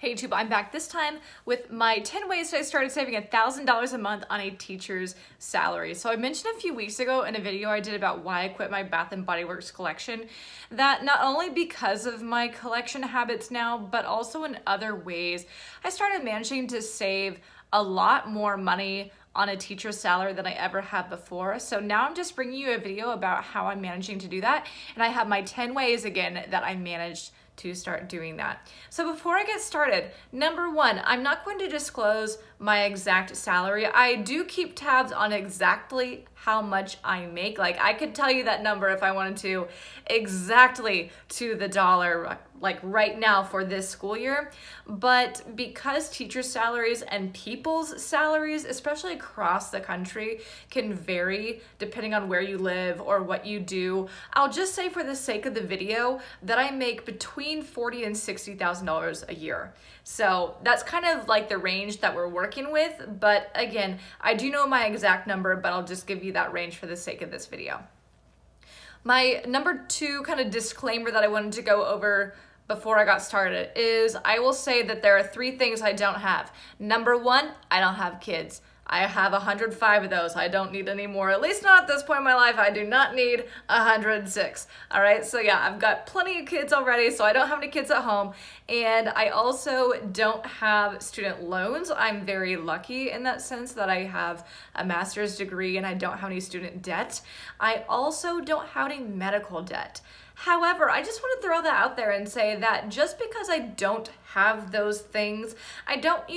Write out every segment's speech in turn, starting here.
Hey YouTube, I'm back this time with my 10 ways that I started saving $1,000 a month on a teacher's salary. So I mentioned a few weeks ago in a video I did about why I quit my Bath & Body Works collection that not only because of my collection habits now, but also in other ways, I started managing to save a lot more money on a teacher's salary than I ever have before. So now I'm just bringing you a video about how I'm managing to do that. And I have my 10 ways again that I managed to start doing that. So before I get started, number one, I'm not going to disclose my exact salary. I do keep tabs on exactly how much I make. Like I could tell you that number if I wanted to exactly to the dollar, like right now for this school year. But because teacher salaries and people's salaries, especially across the country, can vary depending on where you live or what you do, I'll just say for the sake of the video that I make between $40,000 and $60,000 a year. So that's kind of like the range that we're working with. But again, I do know my exact number, but I'll just give you that range for the sake of this video. My number two kind of disclaimer that I wanted to go over before I got started is I will say that there are 3 things I don't have. Number one, I don't have kids. I have 105 of those. I don't need any more, at least not at this point in my life. I do not need 106. All right, so yeah, I've got plenty of kids already, so I don't have any kids at home. And I also don't have student loans. I'm very lucky in that sense that I have a master's degree and I don't have any student debt. I also don't have any medical debt. However, I just want to throw that out there and say that just because I don't have those things, I don't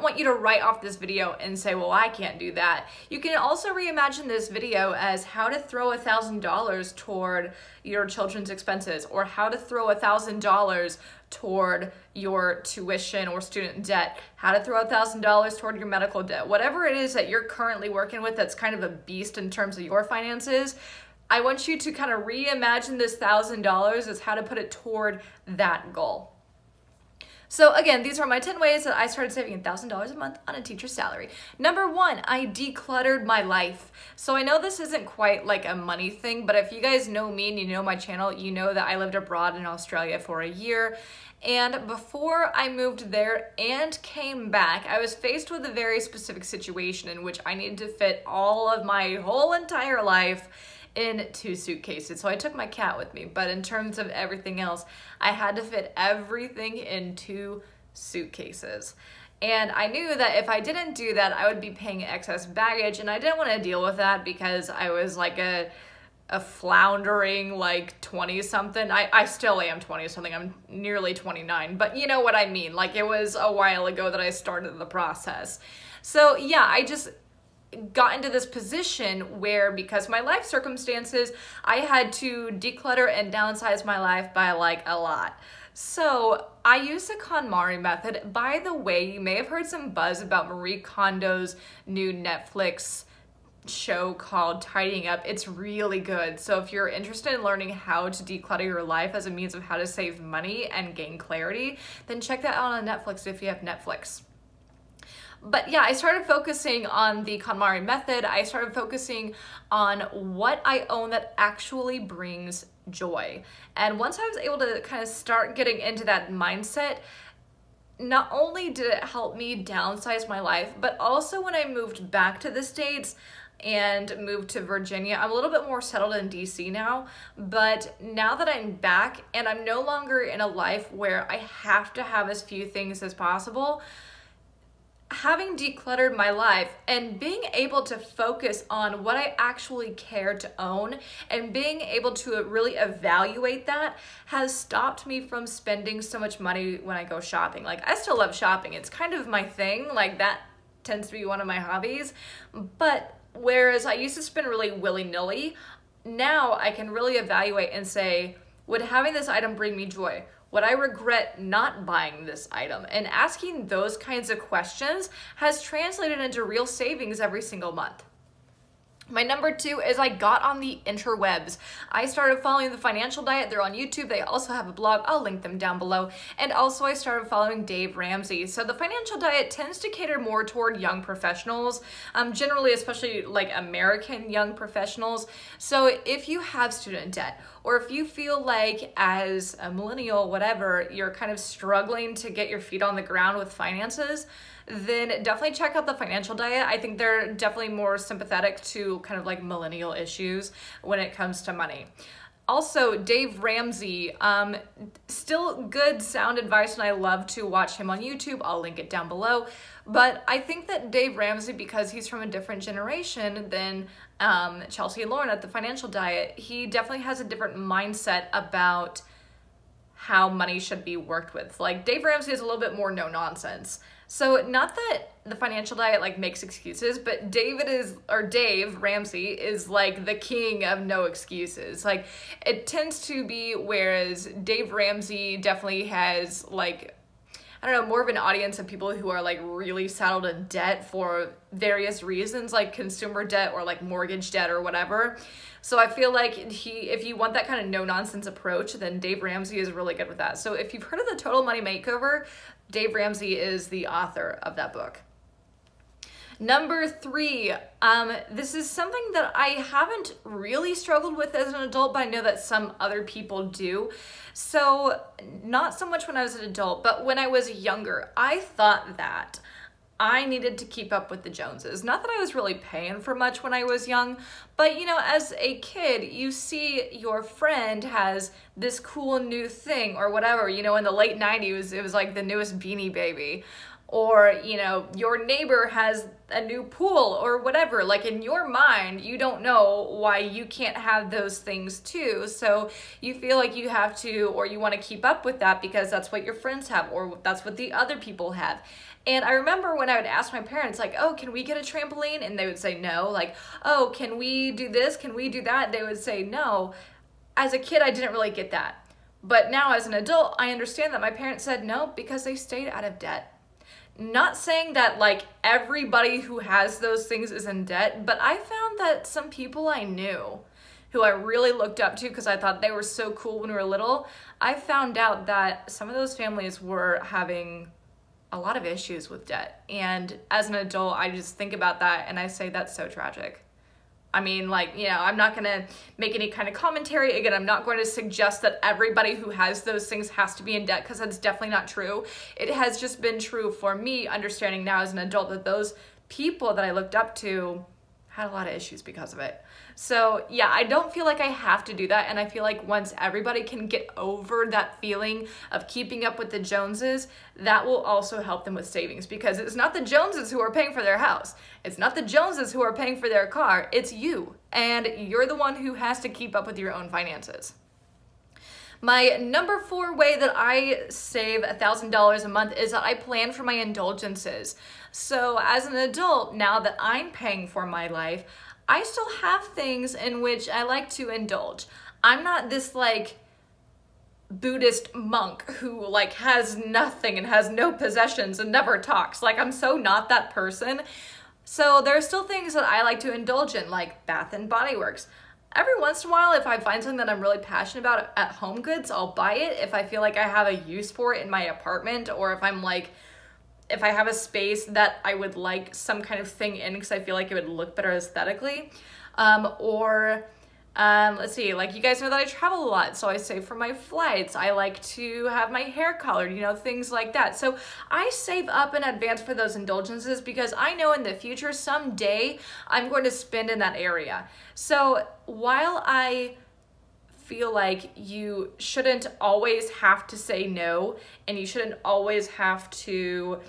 want you to write off this video and say, well, I can't do that. You can also reimagine this video as how to throw $1,000 toward your children's expenses, or how to throw $1,000 toward your tuition or student debt, how to throw $1,000 toward your medical debt. Whatever it is that you're currently working with that's kind of a beast in terms of your finances, I want you to kind of reimagine this $1,000 as how to put it toward that goal. So again, these are my 10 ways that I started saving $1,000 a month on a teacher's salary. Number one, I decluttered my life. So I know this isn't quite like a money thing, but if you guys know me and you know my channel, you know that I lived abroad in Australia for a year. And before I moved there and came back, I was faced with a very specific situation in which I needed to fit all of my whole entire life in 2 suitcases. So I took my cat with me, but in terms of everything else, I had to fit everything in 2 suitcases. And I knew that if I didn't do that, I would be paying excess baggage, and I didn't want to deal with that because I was like a floundering like 20-something. I still am 20-something. I'm nearly 29, but you know what I mean. Like it was a while ago that I started the process. So yeah, I just got into this position where, because my life circumstances, I had to declutter and downsize my life by like a lot. So I used the KonMari method. By the way, you may have heard some buzz about Marie Kondo's new Netflix show called Tidying Up. It's really good. So if you're interested in learning how to declutter your life as a means of how to save money and gain clarity, then check that out on Netflix if you have Netflix. But yeah, I started focusing on the KonMari method. I started focusing on what I own that actually brings joy. And once I was able to kind of start getting into that mindset, not only did it help me downsize my life, but also when I moved back to the States and moved to Virginia, I'm a little bit more settled in DC now, but now that I'm back and I'm no longer in a life where I have to have as few things as possible, having decluttered my life and being able to focus on what I actually care to own and being able to really evaluate that has stopped me from spending so much money when I go shopping. Like I still love shopping. It's kind of my thing. Like that tends to be one of my hobbies. But whereas I used to spend really willy-nilly, now I can really evaluate and say, would having this item bring me joy? Would I regret not buying this item? And asking those kinds of questions has translated into real savings every single month. My number two is I got on the interwebs. I started following The Financial Diet. They're on YouTube. They also have a blog. I'll link them down below. And also I started following Dave Ramsey. So The Financial Diet tends to cater more toward young professionals, generally, especially like American young professionals. So if you have student debt, or if you feel like as a millennial, whatever, you're kind of struggling to get your feet on the ground with finances, then definitely check out The Financial Diet. I think they're definitely more sympathetic to kind of like millennial issues when it comes to money. Also, Dave Ramsey, still good sound advice, and I love to watch him on YouTube. I'll link it down below. But I think that Dave Ramsey, because he's from a different generation than Chelsea and Lauren at The Financial Diet, he definitely has a different mindset about how money should be worked with. Like, Dave Ramsey is a little bit more no nonsense. So not that The Financial Diet like makes excuses, but Dave Ramsey is like the king of no excuses. Like, it tends to be, whereas Dave Ramsey definitely has like, I don't know, more of an audience of people who are like really saddled in debt for various reasons, like consumer debt or like mortgage debt or whatever. So I feel like if you want that kind of no-nonsense approach, then Dave Ramsey is really good with that. So if you've heard of The Total Money Makeover, Dave Ramsey is the author of that book. Number 3, this is something that I haven't really struggled with as an adult, but I know that some other people do. So not so much when I was an adult, but when I was younger, I thought that I needed to keep up with the Joneses. Not that I was really paying for much when I was young, but you know, as a kid, you see your friend has this cool new thing or whatever. You know, in the late 90s, it was like the newest Beanie Baby. Or, you know, your neighbor has a new pool or whatever. Like, in your mind, you don't know why you can't have those things too. So you feel like you have to, or you want to keep up with that because that's what your friends have, or that's what the other people have. And I remember when I would ask my parents, like, oh, can we get a trampoline? And they would say no. Like, oh, can we do this? Can we do that? They would say no. As a kid, I didn't really get that. But now as an adult, I understand that my parents said no because they stayed out of debt. Not saying that like everybody who has those things is in debt, but I found that some people I knew who I really looked up to because I thought they were so cool when we were little, I found out that some of those families were having a lot of issues with debt. And as an adult, I just think about that and I say that's so tragic. I mean, like, you know, I'm not going to make any kind of commentary. Again, I'm not going to suggest that everybody who has those things has to be in debt because that's definitely not true. It has just been true for me, understanding now as an adult that those people that I looked up to had a lot of issues because of it. So yeah, I don't feel like I have to do that. And I feel like once everybody can get over that feeling of keeping up with the Joneses, that will also help them with savings, because it's not the Joneses who are paying for their house. It's not the Joneses who are paying for their car. It's you. And you're the one who has to keep up with your own finances. My number 4 way that I save $1,000 a month is that I plan for my indulgences. So as an adult, now that I'm paying for my life, I still have things in which I like to indulge. I'm not this like Buddhist monk who like has nothing and has no possessions and never talks. Like, I'm so not that person. So there are still things that I like to indulge in, like Bath and Body Works. Every once in a while, if I find something that I'm really passionate about at Home Goods, I'll buy it if I feel like I have a use for it in my apartment, or if I'm like, if I have a space that I would like some kind of thing in because I feel like it would look better aesthetically. Let's see, like, you guys know that I travel a lot, so I save for my flights. I like to have my hair colored, you know, things like that. So I save up in advance for those indulgences because I know in the future, someday, I'm going to spend in that area. So while I feel like you shouldn't always have to say no, and you shouldn't always have to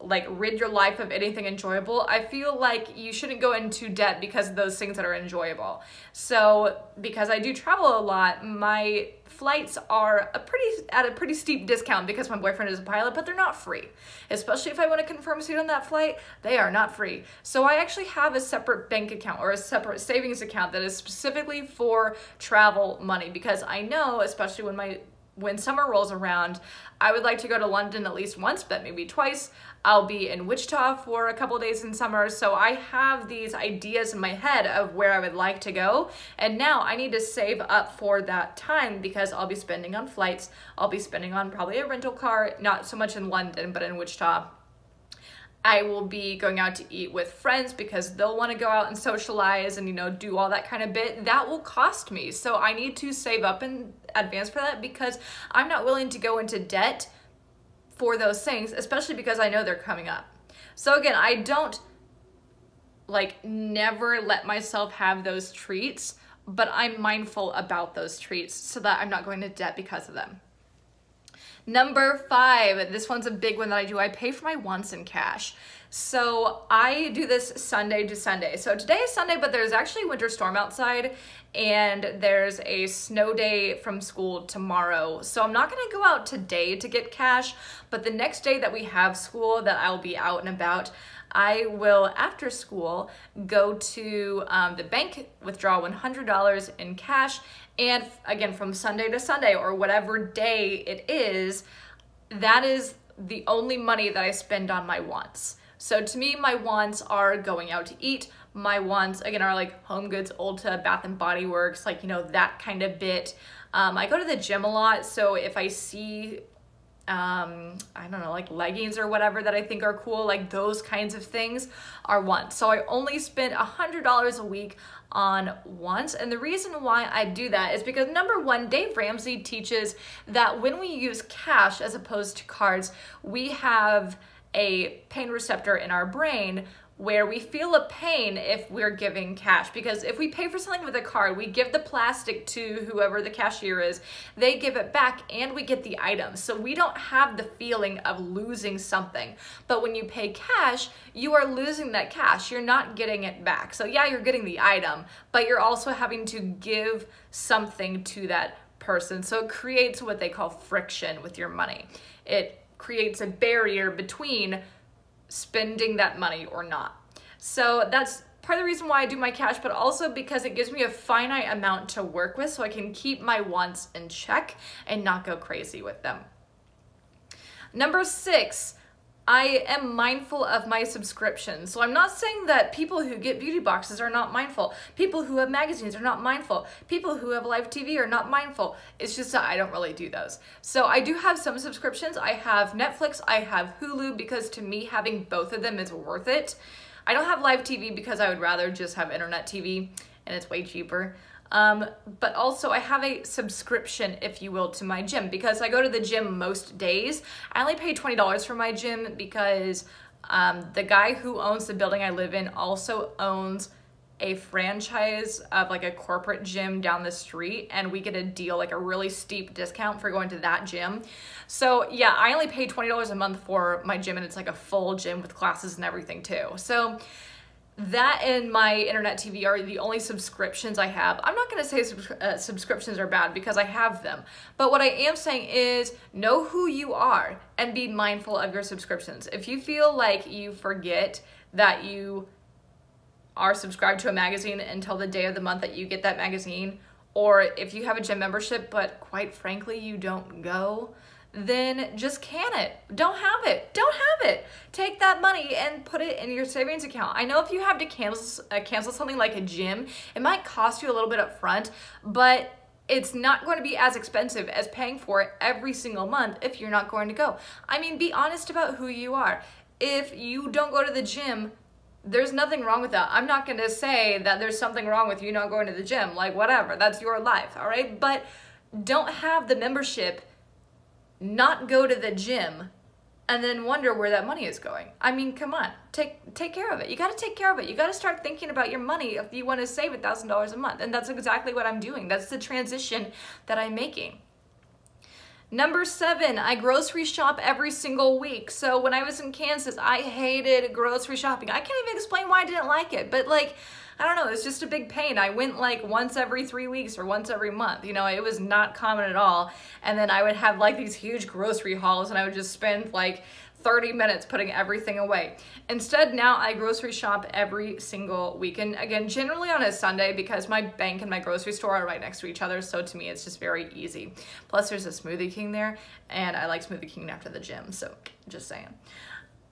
like rid your life of anything enjoyable, I feel like you shouldn't go into debt because of those things that are enjoyable. So because I do travel a lot, my flights are at a pretty steep discount because my boyfriend is a pilot, but they're not free. Especially if I want to confirm a seat on that flight, they are not free. So I actually have a separate bank account or a separate savings account that is specifically for travel money, because I know, especially when summer rolls around, I would like to go to London at least once, but maybe twice. I'll be in Wichita for a couple days in summer, so I have these ideas in my head of where I would like to go, and now I need to save up for that time because I'll be spending on flights, I'll be spending on probably a rental car, not so much in London, but in Wichita. I will be going out to eat with friends because they'll want to go out and socialize and, you know, do all that kind of bit. That will cost me. So I need to save up in advance for that because I'm not willing to go into debt for those things, especially because I know they're coming up. So again, I don't like never let myself have those treats, but I'm mindful about those treats so that I'm not going into debt because of them. Number 5, this one's a big one that I do. I pay for my wants in cash. So I do this Sunday to Sunday. So today is Sunday, but there's actually a winter storm outside and there's a snow day from school tomorrow. So I'm not gonna go out today to get cash, but the next day that we have school that I'll be out and about, I will, after school, go to the bank, withdraw $100 in cash, and again, from Sunday to Sunday or whatever day it is, that is the only money that I spend on my wants. So to me, my wants are going out to eat. My wants, again, are like Home Goods, Ulta, Bath and Body Works, like, you know, that kind of bit. I go to the gym a lot, so if I see I don't know, like leggings or whatever that I think are cool, like those kinds of things are wants. So I only spend $100 a week on wants. And the reason why I do that is because number 1, Dave Ramsey teaches that when we use cash as opposed to cards, we have a pain receptor in our brain where we feel a pain if we're giving cash. Because if we pay for something with a card, we give the plastic to whoever the cashier is, they give it back and we get the item. So we don't have the feeling of losing something. But when you pay cash, you are losing that cash. You're not getting it back. So yeah, you're getting the item, but you're also having to give something to that person. So it creates what they call friction with your money. It creates a barrier between spending that money or not. So that's part of the reason why I do my cash, but also because it gives me a finite amount to work with so I can keep my wants in check and not go crazy with them. Number 6, I am mindful of my subscriptions. So I'm not saying that people who get beauty boxes are not mindful. People who have magazines are not mindful. People who have live TV are not mindful. It's just that I don't really do those. So I do have some subscriptions. I have Netflix, I have Hulu, because to me having both of them is worth it. I don't have live TV because I would rather just have internet TV and it's way cheaper. But also I have a subscription, if you will, to my gym because I go to the gym most days. I only pay $20 for my gym because the guy who owns the building I live in also owns a franchise of like a corporate gym down the street, and we get a deal, like a really steep discount for going to that gym. So yeah, I only pay $20 a month for my gym, and it's like a full gym with classes and everything too. So that and my internet TV are the only subscriptions I have. I'm not going to say subscriptions are bad because I have them. But what I am saying is know who you are and be mindful of your subscriptions. If you feel like you forget that you are subscribed to a magazine until the day of the month that you get that magazine, or if you have a gym membership but quite frankly you don't go, then just can it. Don't have it. Don't have it. Take that money and put it in your savings account. I know if you have to cancel something like a gym, it might cost you a little bit up front, but it's not going to be as expensive as paying for it every single month if you're not going to go. I mean, be honest about who you are. If you don't go to the gym, there's nothing wrong with that. I'm not going to say that there's something wrong with you not going to the gym. Like, whatever. That's your life, all right? But don't have the membership not go to the gym and then wonder where that money is going. I mean, come on, take care of it. You got to take care of it. You got to start thinking about your money if you want to save $1,000 a month. And that's exactly what I'm doing. That's the transition that I'm making. Number 7, I grocery shop every single week. So when I was in Kansas, I hated grocery shopping. I can't even explain why I didn't like it, but like, I don't know, it's just a big pain. I went like once every 3 weeks or once every month. You know, it was not common at all. And then I would have like these huge grocery hauls and I would just spend like 30 minutes putting everything away. Instead, now I grocery shop every single weekend. Again, generally on a Sunday because my bank and my grocery store are right next to each other. So to me, it's just very easy. Plus there's a Smoothie King there and I like Smoothie King after the gym. So just saying.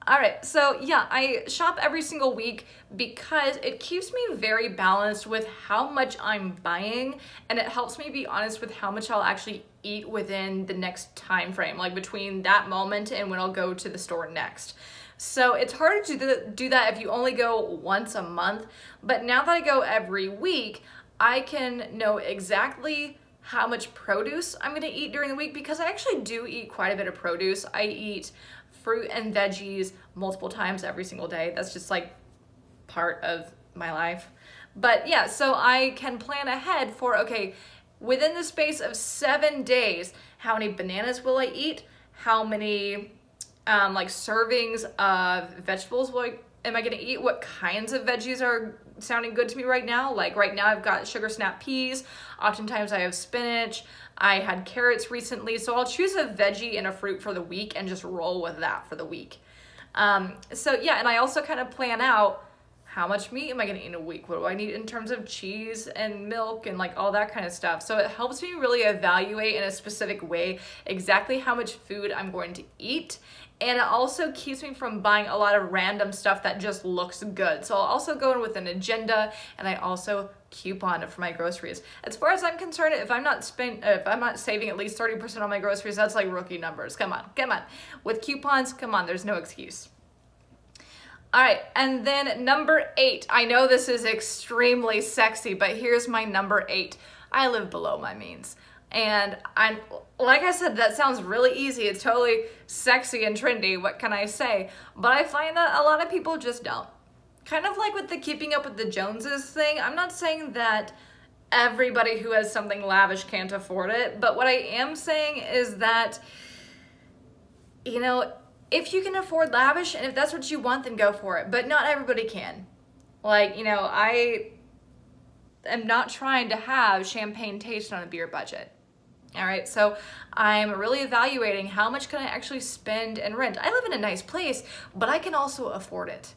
All right, so yeah, I shop every single week because it keeps me very balanced with how much I'm buying, and it helps me be honest with how much I'll actually eat within the next time frame, like between that moment and when I'll go to the store next. So it's harder to do that if you only go once a month. But now that I go every week, I can know exactly how much produce I'm gonna eat during the week, because I actually do eat quite a bit of produce. I eat fruit and veggies multiple times every single day. That's just like part of my life. But yeah, so I can plan ahead for, okay, within the space of 7 days, how many bananas will I eat? How many like servings of vegetables am I gonna eat? What kinds of veggies are sounding good to me right now? Like right now I've got sugar snap peas. Oftentimes I have spinach. I had carrots recently. So I'll choose a veggie and a fruit for the week and just roll with that for the week. So yeah, and I also kind of plan out, how much meat am I gonna eat in a week? What do I need in terms of cheese and milk and like all that kind of stuff? So it helps me really evaluate in a specific way exactly how much food I'm going to eat. And it also keeps me from buying a lot of random stuff that just looks good. So I'll also go in with an agenda, and I also coupon it for my groceries. As far as I'm concerned, if I'm not saving at least 30% on my groceries, that's like rookie numbers. Come on. With coupons, come on, there's no excuse. All right, and then number 8. I know this is extremely sexy, but here's my number 8. I live below my means. And like I said, that sounds really easy. It's totally sexy and trendy. What can I say? But I find that a lot of people just don't. Kind of like with the keeping up with the Joneses thing. I'm not saying that everybody who has something lavish can't afford it, but what I am saying is that, you know, if you can afford lavish and if that's what you want, then go for it. But not everybody can. Like, you know, I am not trying to have champagne taste on a beer budget. All right, so I'm really evaluating how much can I actually spend and rent. I live in a nice place, but I can also afford it.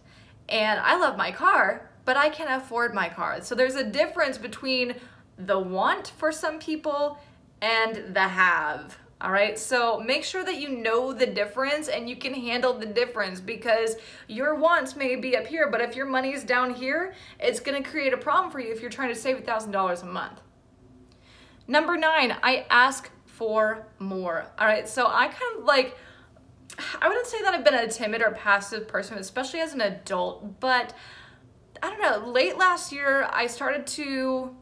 And I love my car, but I can afford my car. So there's a difference between the want for some people and the have. All right, so make sure that you know the difference and you can handle the difference, because your wants may be up here, but if your money's down here, it's gonna create a problem for you if you're trying to save $1,000 a month. Number 9, I ask for more. All right, so I kind of like, I wouldn't say that I've been a timid or passive person, especially as an adult, but I don't know, late last year, I started to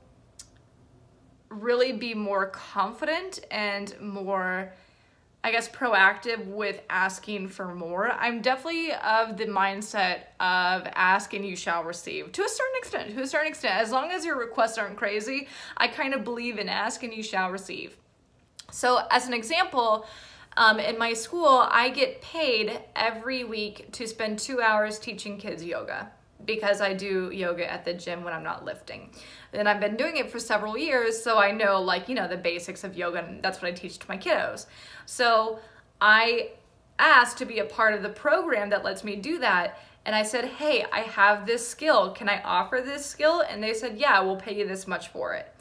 really be more confident and more, I guess, proactive with asking for more. I'm definitely of the mindset of ask and you shall receive to a certain extent. As long as your requests aren't crazy, I kind of believe in ask and you shall receive. So as an example, in my school, I get paid every week to spend 2 hours teaching kids yoga, because I do yoga at the gym when I'm not lifting. And I've been doing it for several years, so I know, like, you know, the basics of yoga, and that's what I teach to my kiddos. So I asked to be a part of the program that lets me do that, and I said, hey, I have this skill. Can I offer this skill? And they said, yeah, we'll pay you this much for it.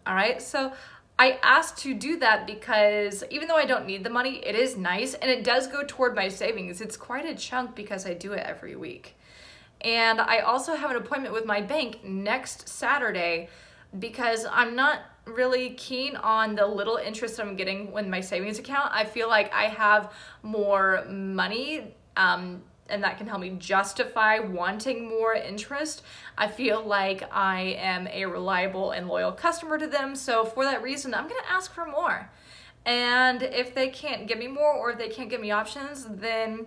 All right, so I asked to do that because even though I don't need the money, it is nice, and it does go toward my savings. It's quite a chunk because I do it every week. And I also have an appointment with my bank next Saturday because I'm not really keen on the little interest I'm getting in my savings account. I feel like I have more money and that can help me justify wanting more interest. I feel like I am a reliable and loyal customer to them. So for that reason, I'm gonna ask for more. And if they can't give me more, or if they can't give me options, then,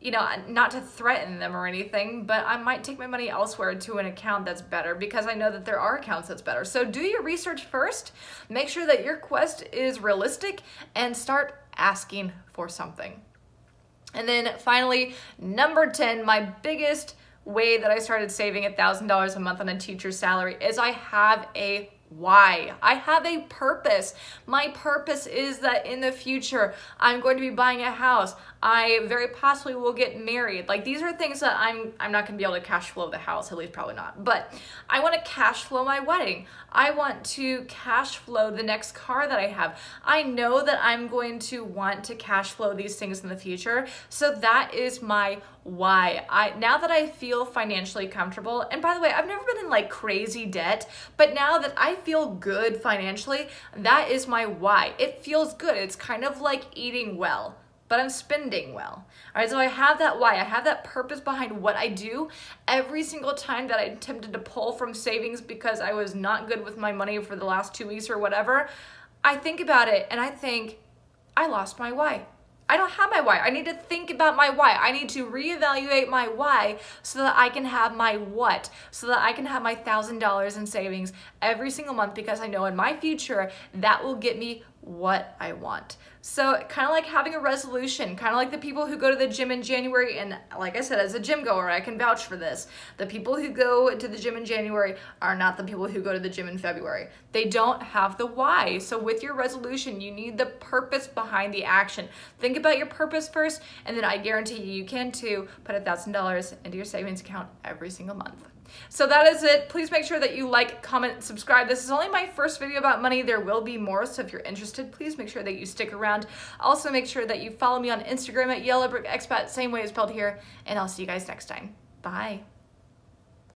you know, not to threaten them or anything, but I might take my money elsewhere to an account that's better, because I know that there are accounts that's better. So do your research first, make sure that your quest is realistic, and start asking for something. And then finally, number 10, my biggest way that I started saving $1,000 a month on a teacher's salary is I have a why. I have a purpose. My purpose is that in the future, I'm going to be buying a house. I very possibly will get married. Like, these are things that I'm not going to be able to cash flow the house, at least probably not. But I want to cash flow my wedding. I want to cash flow the next car that I have. I know that I'm going to want to cash flow these things in the future. So that is my why. Now that I feel financially comfortable, and by the way, I've never been in like crazy debt, but now that I feel good financially, that is my why. It feels good. It's kind of like eating well. but I'm spending well. All right, so I have that why. I have that purpose behind what I do. Every single time that I attempted to pull from savings because I was not good with my money for the last 2 weeks or whatever, I think about it and I think, I lost my why. I don't have my why. I need to think about my why. I need to reevaluate my why so that I can have my what, so that I can have my $1,000 in savings every single month, because I know in my future that will get me what I want. So kind of like having a resolution, kind of like the people who go to the gym in January, and like I said, as a gym goer, I can vouch for this. The people who go to the gym in January are not the people who go to the gym in February. They don't have the why. So with your resolution, you need the purpose behind the action. Think about your purpose first, and then I guarantee you can too put $1,000 into your savings account every single month. So that is it. Please make sure that you like, comment, subscribe. This is only my first video about money. There will be more, so if you're interested, please make sure that you stick around. Also make sure that you follow me on Instagram at YellowBrickExpat, same way as spelled here, and I'll see you guys next time. Bye.